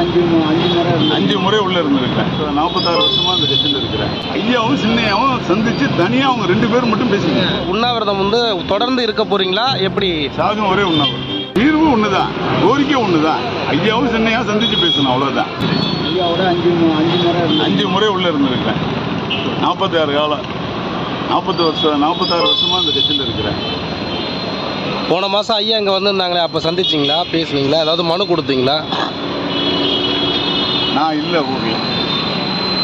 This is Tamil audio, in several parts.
5 முறை உள்ள இருந்திருக்கேன். 46 வருஷமா அந்த கட்சியில் இருக்கிறேன். ஐயாவும் சின்னையாவும் சந்திச்சு தனியா அவங்க 2 பேரும் மட்டும் பேசுங்க. உண்ணாவிரதம் வந்து தொடர்ந்து இருக்க போறீங்களா? எப்படி? சாகும் ஒரே உண்ணாவிரதம். தீர்வு ஒண்ணுதான், கோரிக்கை ஒண்ணுதான். ஐயாவும் சின்னையா சந்திச்சு பேசணும், அவ்வளவுதான். ஐயாவோட 5 முறை உள்ள இருந்திருக்கேன். 46 காலம், 46 வருஷமா அந்த கட்சியில் இருக்கிறேன். போன மாதம் ஐயா இங்கே வந்திருந்தாங்களே, அப்போ சந்திச்சிங்களா, பேசுனீங்களா, ஏதாவது மனு கொடுத்தீங்களா? நான் இல்லை ஊரில்,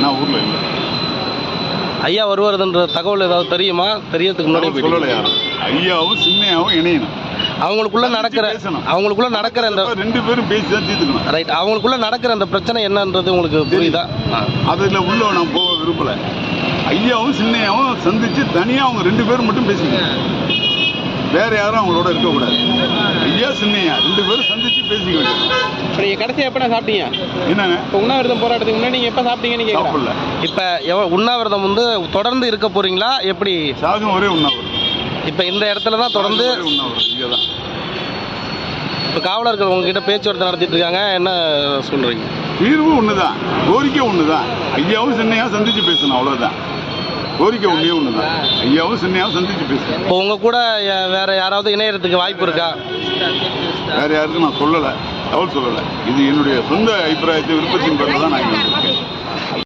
நான் ஊரில் இல்லை. ஐயா வருவாருன்ற தகவல் ஏதாவது தெரியுமா? தெரியறதுக்கு முன்னாடி சொல்லலை யாரும். ஐயாவும் சின்னையாவும் இணையணும். அவங்களுக்குள்ள நடக்கிற அந்த 2 பேரும் பேசி தான் தீர்த்துக்கணும். ரைட். அவங்களுக்குள்ள நடக்கிற அந்த பிரச்சனை என்னன்றது உங்களுக்கு புரியுதா? அதில் உள்ள நான் போக விரும்பலை. ஐயாவும் சின்னையாவும் சந்திச்சு தனியாக அவங்க 2 பேரும் மட்டும் பேசுங்க. வேற யாரும் அவங்களோட இருக்கக்கூடாது. ஐயா சின்னையா 2 பேரும் சந்திச்சு பேசிக்க வேண்டும். இப்போ நீங்கள் கடைசியாக எப்போ சாப்பிட்டீங்க? என்னங்க? இப்போ உண்ணாவிரதம் போராட்டத்துக்கு முன்னாடி நீங்கள் எப்போ சாப்பிட்டீங்கன்னு கேட்கலாம். சாப்பிடல. இப்போ உண்ணாவிரதம் வந்து தொடர்ந்து இருக்க போறீங்களா? எப்படி? சாகும் ஒரே உண்ணாவிரதம். இப்போ இந்த இடத்துல தான் தொடர்ந்து உண்ணாவிரதம். இங்கே தான். இப்போ காவலர்கள் உங்ககிட்ட பேச்சுவார்த்தை நடத்திட்டு இருக்காங்க, என்ன சொல்றீங்க? தீர்வு ஒண்ணுதான், கோரிக்கை ஒண்ணுதான். ஐயாவும் சின்னையா சந்திச்சு பேசணும், அவ்வளவுதான். கோரிக்கை ஒண்ணுதான். ஐயாவும் சின்னையாவும் சந்திச்சு பேசணும். இப்போ உங்க கூட வேற யாராவது இணையறதுக்கு வாய்ப்பு இருக்கா? வேற யாருக்கும் நான் சொல்லலை, தகவல் சொல்லலை. இது என்னுடைய சொந்த அபிப்பிராயத்தை விருப்பத்தின் பேரில் தான் நான் இங்கே வந்திருக்கேன்.